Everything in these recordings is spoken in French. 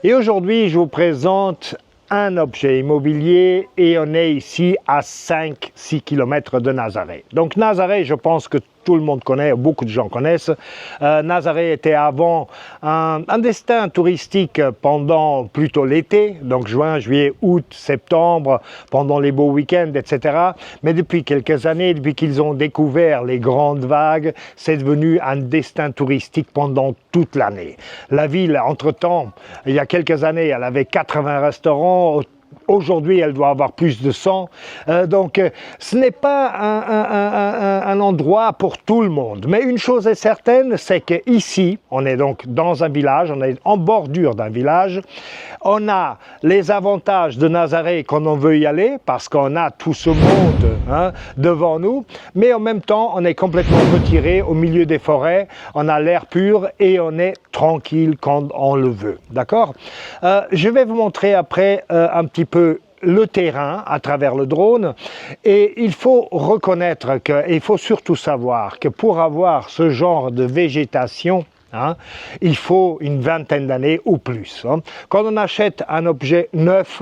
Et aujourd'hui, je vous présente un objet immobilier et on est ici à 5-6 km de Nazaré. Donc Nazaré, je pense que tout le monde connaît, beaucoup de gens connaissent. Nazaré était avant un destin touristique pendant plutôt l'été, donc juin, juillet, août, septembre, pendant les beaux week-ends, etc. Mais depuis quelques années, depuis qu'ils ont découvert les grandes vagues, c'est devenu un destin touristique pendant toute l'année. La ville, entre-temps, il y a quelques années, elle avait 80 restaurants. Aujourd'hui, elle doit avoir plus de 100. Donc, ce n'est pas un endroit pour tout le monde. Mais une chose est certaine, c'est qu'ici, on est donc dans un village, on est en bordure d'un village. On a les avantages de Nazaré quand on veut y aller, parce qu'on a tout ce monde devant nous. Mais en même temps, on est complètement retiré au milieu des forêts. On a l'air pur et on est tranquille quand on le veut. D'accord ? Je vais vous montrer après un petit peu le terrain à travers le drone et il faut reconnaître que, et il faut surtout savoir que pour avoir ce genre de végétation, il faut une vingtaine d'années ou plus. Quand on achète un objet neuf,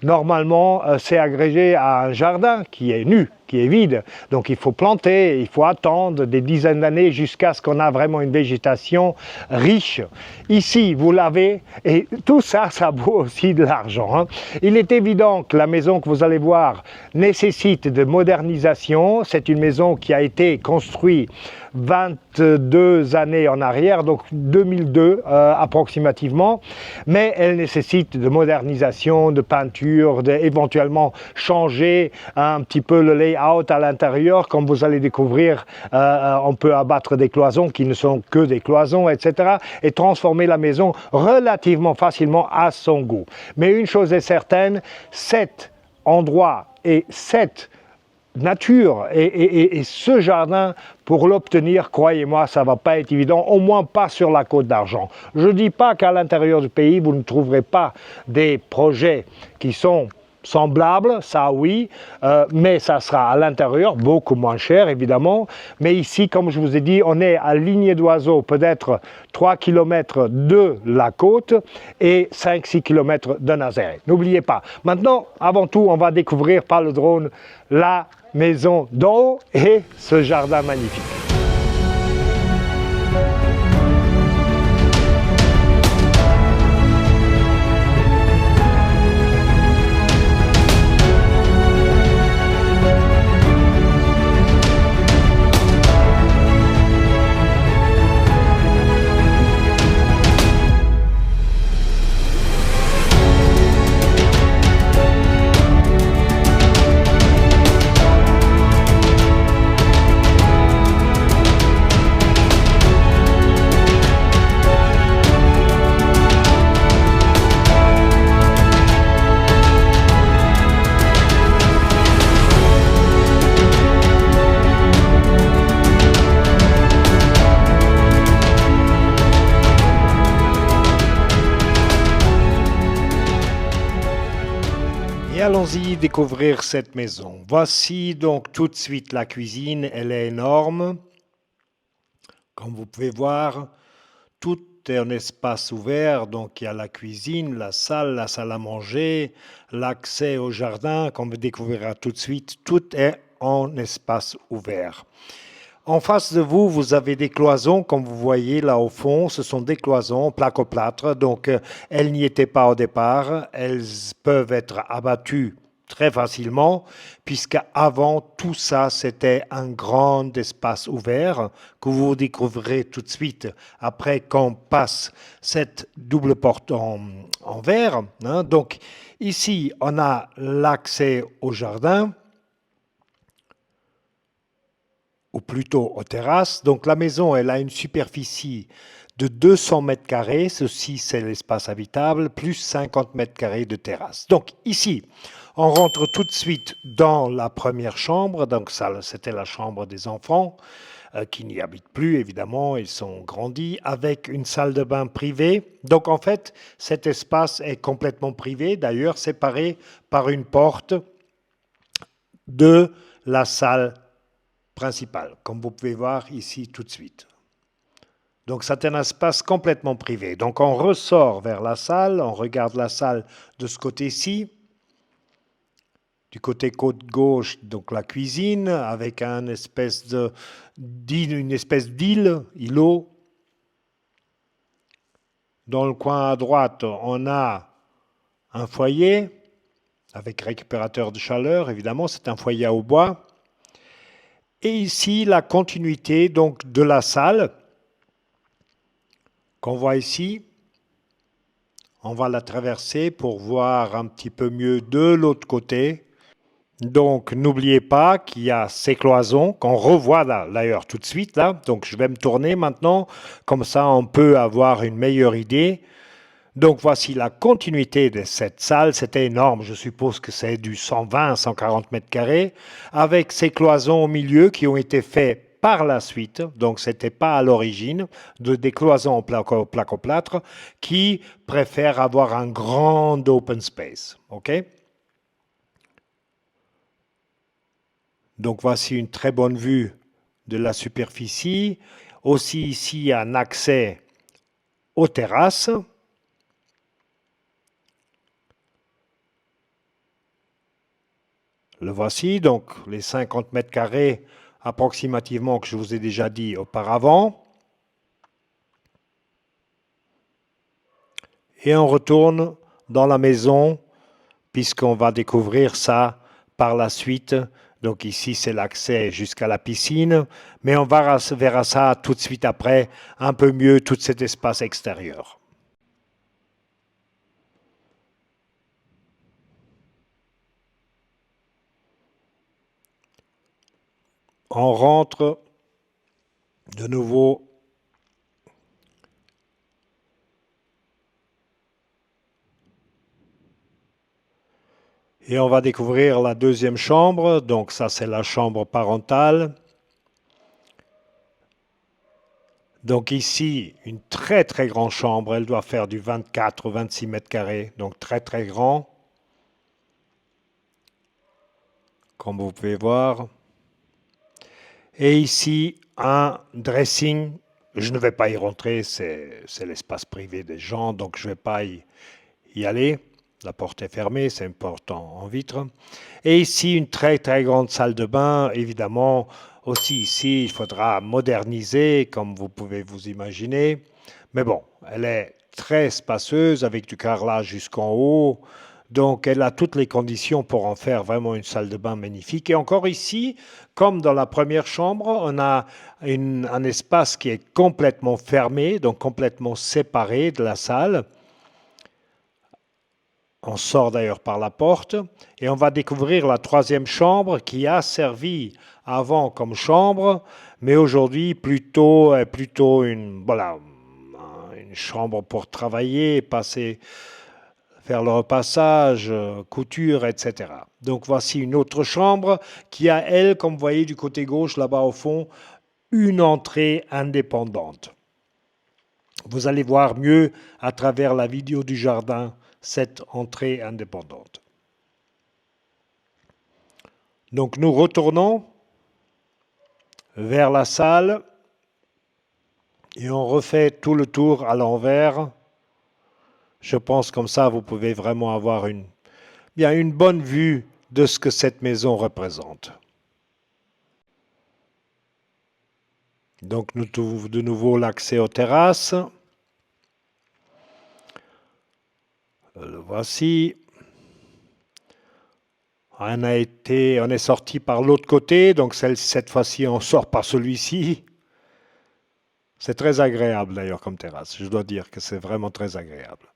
normalement c'est agrégé à un jardin qui est nu, qui est vide. Donc il faut planter, il faut attendre des dizaines d'années jusqu'à ce qu'on a vraiment une végétation riche. Ici, vous l'avez et tout ça, ça vaut aussi de l'argent. Il est évident que la maison que vous allez voir nécessite de modernisation. C'est une maison qui a été construite 22 années en arrière, donc 2002 approximativement, mais elle nécessite de modernisation, de peinture, éventuellement changer un petit peu le layout à l'intérieur. Comme vous allez découvrir, on peut abattre des cloisons qui ne sont que des cloisons, etc. et transformer la maison relativement facilement à son goût. Mais une chose est certaine, cet endroit et cette nature et ce jardin, pour l'obtenir, croyez-moi, ça ne va pas être évident, au moins pas sur la Côte d'Argent. Je ne dis pas qu'à l'intérieur du pays, vous ne trouverez pas des projets qui sont semblables, ça oui, mais ça sera à l'intérieur, beaucoup moins cher évidemment. Mais ici, comme je vous ai dit, on est à lignée d'oiseaux, peut-être 3 km de la côte et 5-6 km de Nazaré. N'oubliez pas. Maintenant, avant tout, on va découvrir par le drone la maison d'en haut et ce jardin magnifique. Et allons-y découvrir cette maison. Voici donc tout de suite la cuisine, elle est énorme. Comme vous pouvez voir, tout est un espace ouvert, donc il y a la cuisine, la salle à manger, l'accès au jardin, comme vous découvrirez tout de suite, tout est en espace ouvert. En face de vous, vous avez des cloisons, comme vous voyez là au fond, ce sont des cloisons placo-plâtre, donc elles n'y étaient pas au départ, elles peuvent être abattues très facilement, puisqu'avant tout ça, c'était un grand espace ouvert que vous découvrirez tout de suite après qu'on passe cette double porte en verre. Donc ici, on a l'accès au jardin, ou plutôt aux terrasses. Donc la maison, elle a une superficie de 200 mètres carrés, ceci c'est l'espace habitable, plus 50 mètres carrés de terrasse. Donc ici, on rentre tout de suite dans la première chambre, donc ça c'était la chambre des enfants, qui n'y habitent plus évidemment, ils sont grandis, avec une salle de bain privée. Donc en fait, cet espace est complètement privé, d'ailleurs séparé par une porte de la salle principale, comme vous pouvez voir ici tout de suite. Donc c'est un espace complètement privé. Donc on ressort vers la salle, on regarde la salle de ce côté-ci. Du côté côte gauche, donc la cuisine, avec une espèce d'île, îlot. Dans le coin à droite, on a un foyer avec récupérateur de chaleur, évidemment, c'est un foyer au bois. Et ici, la continuité donc de la salle qu'on voit ici. On va la traverser pour voir un petit peu mieux de l'autre côté. Donc, n'oubliez pas qu'il y a ces cloisons qu'on revoit d'ailleurs tout de suite là. Donc, je vais me tourner maintenant. Comme ça, on peut avoir une meilleure idée. Donc, voici la continuité de cette salle. C'était énorme. Je suppose que c'est du 120, 140 mètres carrés. Avec ces cloisons au milieu qui ont été faites par la suite. Donc, ce n'était pas à l'origine des cloisons en placo-plâtre qui préfèrent avoir un grand open space. OK? Donc voici une très bonne vue de la superficie. Aussi ici un accès aux terrasses. Le voici, donc les 50 mètres carrés approximativement que je vous ai déjà dit auparavant. Et on retourne dans la maison puisqu'on va découvrir ça par la suite. Donc ici, c'est l'accès jusqu'à la piscine, mais on verra ça tout de suite après, un peu mieux, tout cet espace extérieur. On rentre de nouveau et on va découvrir la deuxième chambre. Donc ça, c'est la chambre parentale. Donc ici, une très très grande chambre. Elle doit faire du 24 ou 26 mètres carrés. Donc très très grand. Comme vous pouvez voir. Et ici, un dressing. Je ne vais pas y rentrer. C'est l'espace privé des gens. Donc je ne vais pas y aller. La porte est fermée, c'est une porte en vitre. Et ici, une très très grande salle de bain. Évidemment, aussi ici, il faudra moderniser, comme vous pouvez vous imaginer. Mais bon, elle est très spacieuse, avec du carrelage jusqu'en haut. Donc, elle a toutes les conditions pour en faire vraiment une salle de bain magnifique. Et encore ici, comme dans la première chambre, on a un espace qui est complètement fermé, donc complètement séparé de la salle. On sort d'ailleurs par la porte et on va découvrir la troisième chambre qui a servi avant comme chambre, mais aujourd'hui plutôt une chambre pour travailler, faire le repassage, couture, etc. Donc voici une autre chambre qui a, elle, comme vous voyez du côté gauche là-bas au fond, une entrée indépendante. Vous allez voir mieux à travers la vidéo du jardin cette entrée indépendante. Donc nous retournons vers la salle et on refait tout le tour à l'envers. Je pense comme ça vous pouvez vraiment avoir une bonne vue de ce que cette maison représente. Donc nous trouvons de nouveau l'accès aux terrasses. Le voici. On est sorti par l'autre côté, donc cette fois-ci on sort par celui-ci. C'est très agréable d'ailleurs comme terrasse, je dois dire que c'est vraiment très agréable.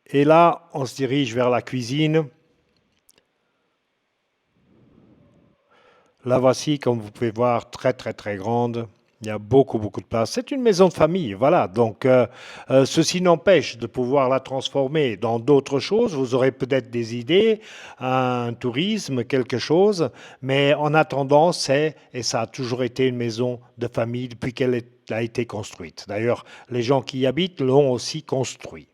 Et là, on se dirige vers la cuisine. La voici, comme vous pouvez voir, très très très grande. Il y a beaucoup de place. C'est une maison de famille, voilà. Donc, ceci n'empêche de pouvoir la transformer dans d'autres choses. Vous aurez peut-être des idées, un tourisme, quelque chose. Mais en attendant, et ça a toujours été une maison de famille depuis qu'elle a été construite. D'ailleurs, les gens qui y habitent l'ont aussi construit.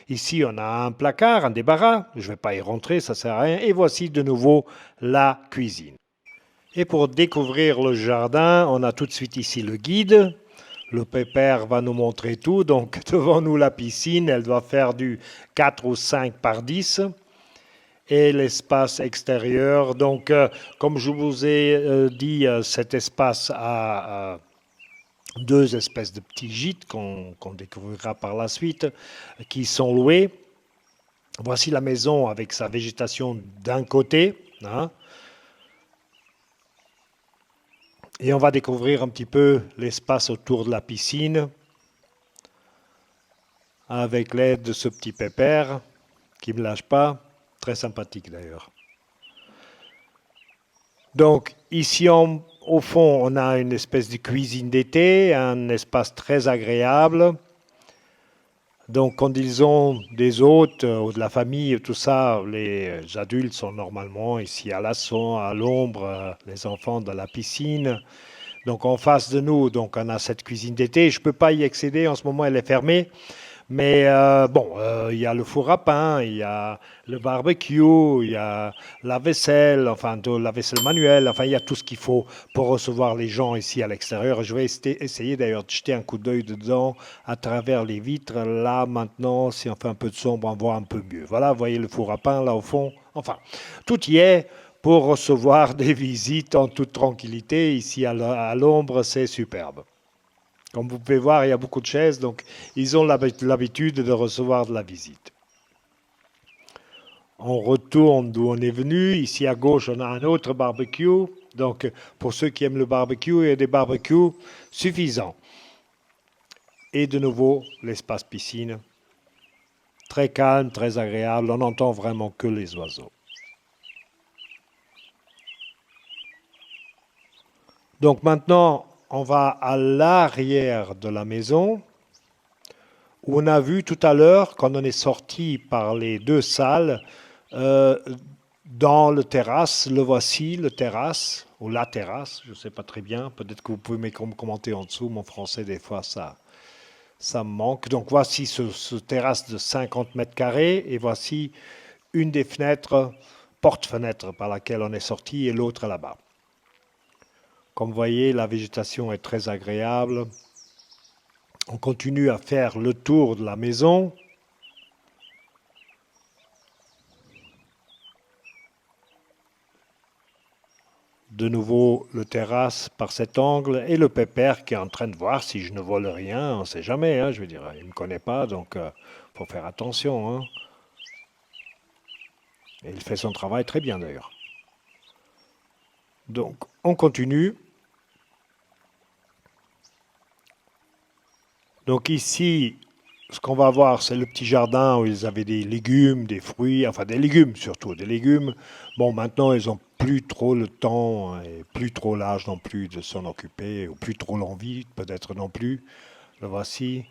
Ici, on a un placard, un débarras. Je ne vais pas y rentrer, ça ne sert à rien. Et voici de nouveau la cuisine. Et pour découvrir le jardin, on a tout de suite ici le guide. Le pépère va nous montrer tout. Donc, devant nous, la piscine, elle doit faire du 4 ou 5 par 10. Et l'espace extérieur. Donc, comme je vous ai dit, cet espace a deux espèces de petits gîtes qu'on découvrira par la suite, qui sont loués. Voici la maison avec sa végétation d'un côté, hein. Et on va découvrir un petit peu l'espace autour de la piscine avec l'aide de ce petit pépère qui ne me lâche pas. Très sympathique d'ailleurs. Donc ici au fond, on a une espèce de cuisine d'été, un espace très agréable. Donc quand ils ont des hôtes ou de la famille, tout ça, les adultes sont normalement ici à l'ombre, les enfants dans la piscine. Donc en face de nous, donc on a cette cuisine d'été. Je ne peux pas y accéder, en ce moment elle est fermée. Mais bon, il y a le four à pain, il y a le barbecue, il y a la vaisselle, enfin de la vaisselle manuelle, enfin il y a tout ce qu'il faut pour recevoir les gens ici à l'extérieur. Je vais essayer d'ailleurs de jeter un coup d'œil dedans à travers les vitres. Là maintenant, si on fait un peu de sombre, on voit un peu mieux. Voilà, vous voyez le four à pain là au fond. Enfin, tout y est pour recevoir des visites en toute tranquillité. Ici à l'ombre, c'est superbe. Comme vous pouvez voir, il y a beaucoup de chaises, donc ils ont l'habitude de recevoir de la visite. On retourne d'où on est venu. Ici à gauche, on a un autre barbecue. Donc, pour ceux qui aiment le barbecue, il y a des barbecues suffisants. Et de nouveau, l'espace piscine. Très calme, très agréable. On n'entend vraiment que les oiseaux. Donc maintenant, on va à l'arrière de la maison, où on a vu tout à l'heure, quand on est sorti par les deux salles, euh, dans le terrasse, le voici, le terrasse, ou la terrasse, je ne sais pas très bien, peut-être que vous pouvez me commenter en dessous, mon français des fois ça me manque. Donc voici ce terrasse de 50 mètres carrés, et voici une des fenêtres, porte-fenêtre par laquelle on est sorti, et l'autre là-bas. Comme vous voyez, la végétation est très agréable. On continue à faire le tour de la maison. De nouveau le terrasse par cet angle et le pépère qui est en train de voir si je ne vole rien. On ne sait jamais, hein, je veux dire, il ne me connaît pas, donc faut faire attention, hein. Et il fait son travail très bien d'ailleurs. Donc on continue. Donc ici, ce qu'on va voir, c'est le petit jardin où ils avaient des légumes, des fruits, enfin des légumes surtout, des légumes. Bon, maintenant, ils n'ont plus trop le temps hein, et plus trop l'âge non plus de s'en occuper, ou plus trop l'envie peut-être non plus. Le voici.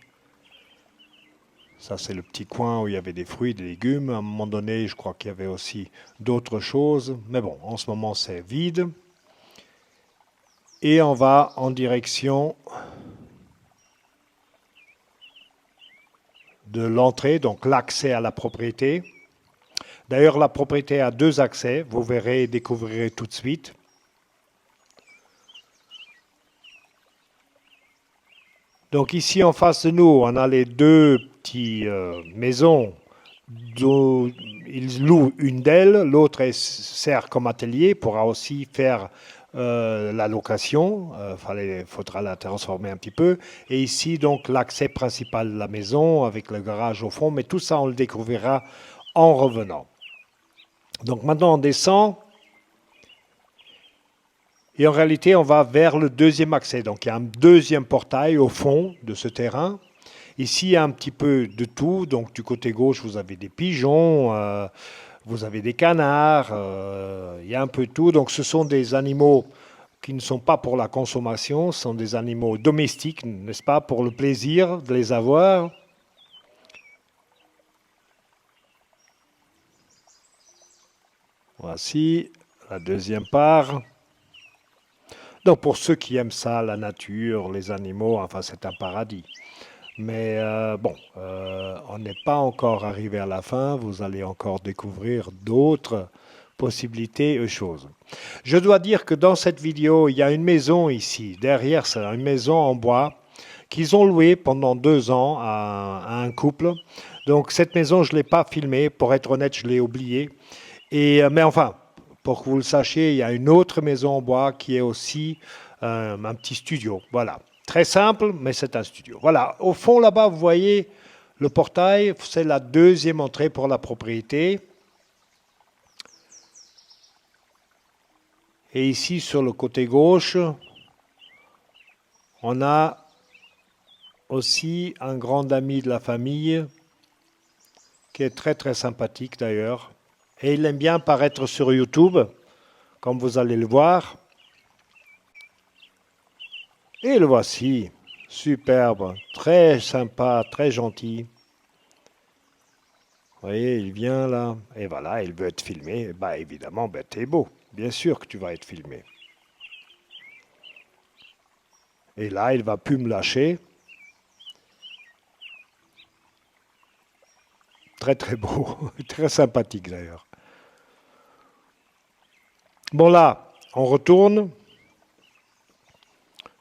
Ça, c'est le petit coin où il y avait des fruits, des légumes. À un moment donné, je crois qu'il y avait aussi d'autres choses. Mais bon, en ce moment, c'est vide. Et on va en direction de l'entrée, donc l'accès à la propriété. D'ailleurs, la propriété a deux accès, vous verrez et découvrirez tout de suite. Donc ici en face de nous, on a les deux petites maisons dont ils louent une d'elles, l'autre sert comme atelier, pourra aussi faire la location, faudra la transformer un petit peu. Et ici donc l'accès principal de la maison avec le garage au fond, mais tout ça on le découvrira en revenant. Donc maintenant on descend et en réalité on va vers le deuxième accès. Donc il y a un deuxième portail au fond de ce terrain. Ici il y a un petit peu de tout. Donc du côté gauche vous avez des pigeons, vous avez des canards, il y a un peu de tout. Donc ce sont des animaux qui ne sont pas pour la consommation, ce sont des animaux domestiques, n'est-ce pas, pour le plaisir de les avoir. Voici la deuxième part. Donc pour ceux qui aiment ça, la nature, les animaux, enfin c'est un paradis. Mais bon, on n'est pas encore arrivé à la fin, vous allez encore découvrir d'autres possibilités et choses. Je dois dire que dans cette vidéo, il y a une maison ici, derrière ça, une maison en bois qu'ils ont loué pendant 2 ans à un couple. Donc cette maison, je ne l'ai pas filmée. Pour être honnête, je l'ai oubliée. Mais enfin, pour que vous le sachiez, il y a une autre maison en bois qui est aussi un petit studio. Voilà. Très simple, mais c'est un studio. Voilà. Au fond, là-bas, vous voyez le portail. C'est la deuxième entrée pour la propriété. Et ici, sur le côté gauche, on a aussi un grand ami de la famille qui est très très sympathique d'ailleurs. Et il aime bien paraître sur YouTube, comme vous allez le voir. Et le voici, superbe, très sympa, très gentil. Vous voyez, il vient là, et voilà, il veut être filmé. Bah évidemment, bah, t'es beau, bien sûr que tu vas être filmé. Et là, il va plus me lâcher. Très très beau, très sympathique d'ailleurs. Bon là, on retourne.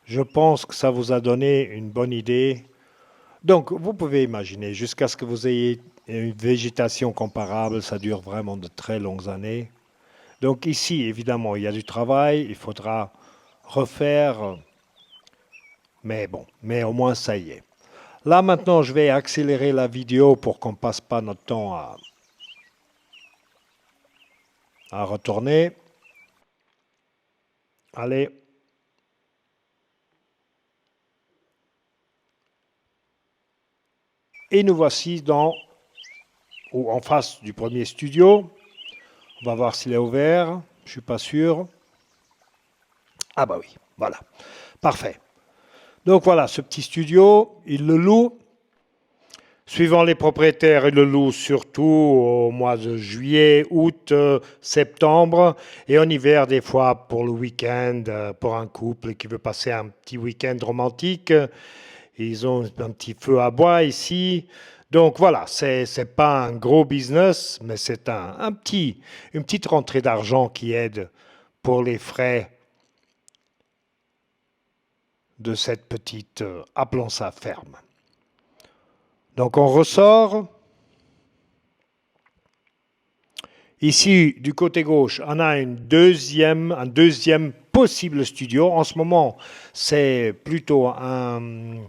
Je pense que ça vous a donné une bonne idée. Donc, vous pouvez imaginer, jusqu'à ce que vous ayez une végétation comparable, ça dure vraiment de très longues années. Donc ici, évidemment, il y a du travail, il faudra refaire, mais bon, mais au moins ça y est. Là maintenant, je vais accélérer la vidéo pour qu'on ne passe pas notre temps à retourner. Allez. Et nous voici en face du premier studio. On va voir s'il est ouvert. Je ne suis pas sûr. Ah bah oui, voilà. Parfait. Donc voilà, ce petit studio, il le loue. Suivant les propriétaires, ils le louent surtout au mois de juillet, août, septembre. Et en hiver, des fois, pour le week-end, pour un couple qui veut passer un petit week-end romantique. Ils ont un petit feu à bois ici. Donc voilà, c'est pas un gros business, mais c'est une petite rentrée d'argent qui aide pour les frais de cette petite, appelons ça ferme. Donc on ressort. Ici, du côté gauche, on a un deuxième possible studio. En ce moment, c'est plutôt un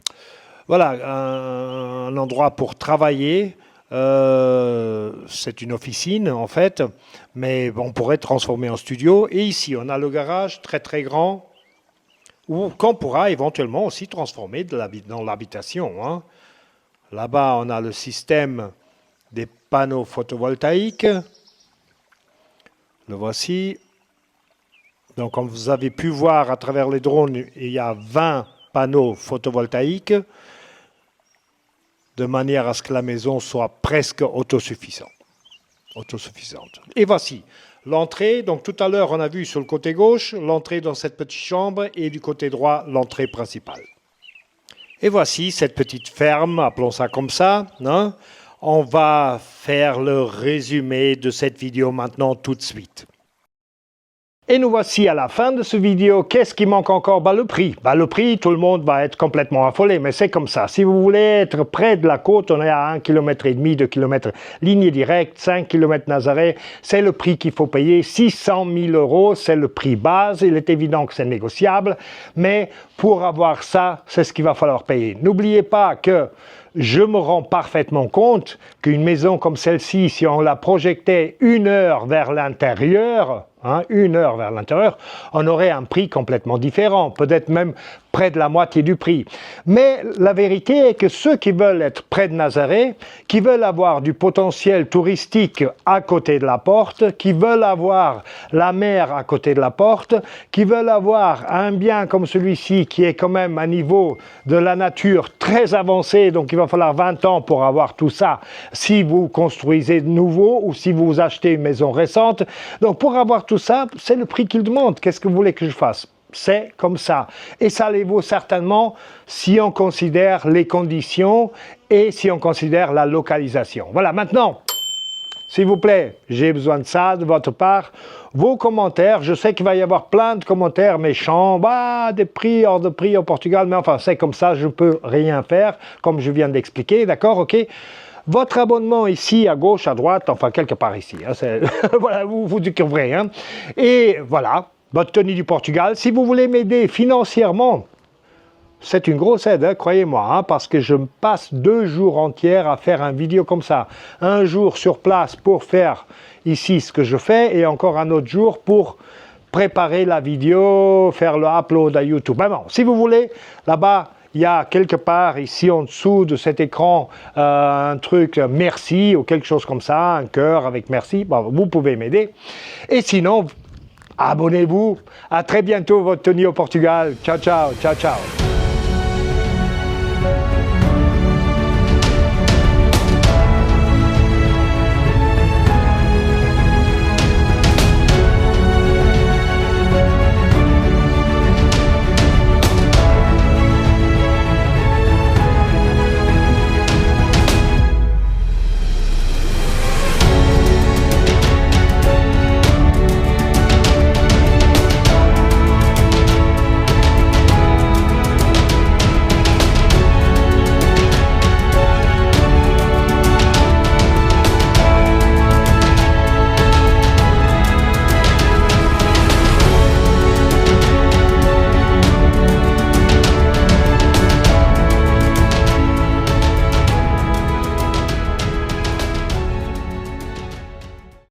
endroit pour travailler. C'est une officine en fait, mais on pourrait transformer en studio. Et ici, on a le garage très très grand, qu'on pourra éventuellement aussi transformer dans l'habitation. Hein. Là-bas, on a le système des panneaux photovoltaïques. Le voici. Donc, comme vous avez pu voir à travers les drones, il y a 20 panneaux photovoltaïques de manière à ce que la maison soit presque autosuffisante. Et voici l'entrée. Donc, tout à l'heure, on a vu sur le côté gauche l'entrée dans cette petite chambre et du côté droit, l'entrée principale. Et voici cette petite ferme, appelons ça comme ça. Hein. On va faire le résumé de cette vidéo maintenant tout de suite. Et nous voici à la fin de cette vidéo. Qu'est-ce qui manque encore? Le prix. Le prix, tout le monde va être complètement affolé, mais c'est comme ça. Si vous voulez être près de la côte, on est à 1,5 km, 2 km ligne directe, 5 km Nazaré. C'est le prix qu'il faut payer. 600 000 €, c'est le prix base. Il est évident que c'est négociable, mais pour avoir ça, c'est ce qu'il va falloir payer. N'oubliez pas que je me rends parfaitement compte qu'une maison comme celle-ci, si on la projetait 1 heure vers l'intérieur, 1 heure vers l'intérieur, on aurait un prix complètement différent, peut-être même près de la moitié du prix. Mais la vérité est que ceux qui veulent être près de Nazaré, qui veulent avoir du potentiel touristique à côté de la porte, qui veulent avoir la mer à côté de la porte, qui veulent avoir un bien comme celui-ci qui est quand même à niveau de la nature très avancé, donc il va falloir 20 ans pour avoir tout ça si vous construisez de nouveau ou si vous achetez une maison récente. Donc pour avoir tout ça, c'est le prix qu'ils demandent. Qu'est-ce que vous voulez que je fasse? C'est comme ça. Et ça les vaut certainement si on considère les conditions et si on considère la localisation. Voilà, maintenant, s'il vous plaît, j'ai besoin de ça de votre part. Vos commentaires, je sais qu'il va y avoir plein de commentaires méchants, bah, des prix, hors de prix au Portugal, mais enfin, c'est comme ça, je ne peux rien faire, comme je viens d'expliquer, d'accord, ok? Votre abonnement ici, à gauche, à droite, enfin, quelque part ici, hein, voilà, vous découvrez, hein? Et voilà, votre tenue du Portugal. Si vous voulez m'aider financièrement, c'est une grosse aide, hein, croyez-moi, hein, parce que je me passe 2 jours entiers à faire une vidéo comme ça. Un jour sur place pour faire ici ce que je fais et encore un autre jour pour préparer la vidéo, faire le upload à YouTube. Ben bon, si vous voulez, là-bas, il y a quelque part ici en dessous de cet écran un truc merci ou quelque chose comme ça, un cœur avec merci. Bon, vous pouvez m'aider. Et sinon, abonnez-vous. À très bientôt, votre tenue au Portugal. Ciao, ciao, ciao, ciao.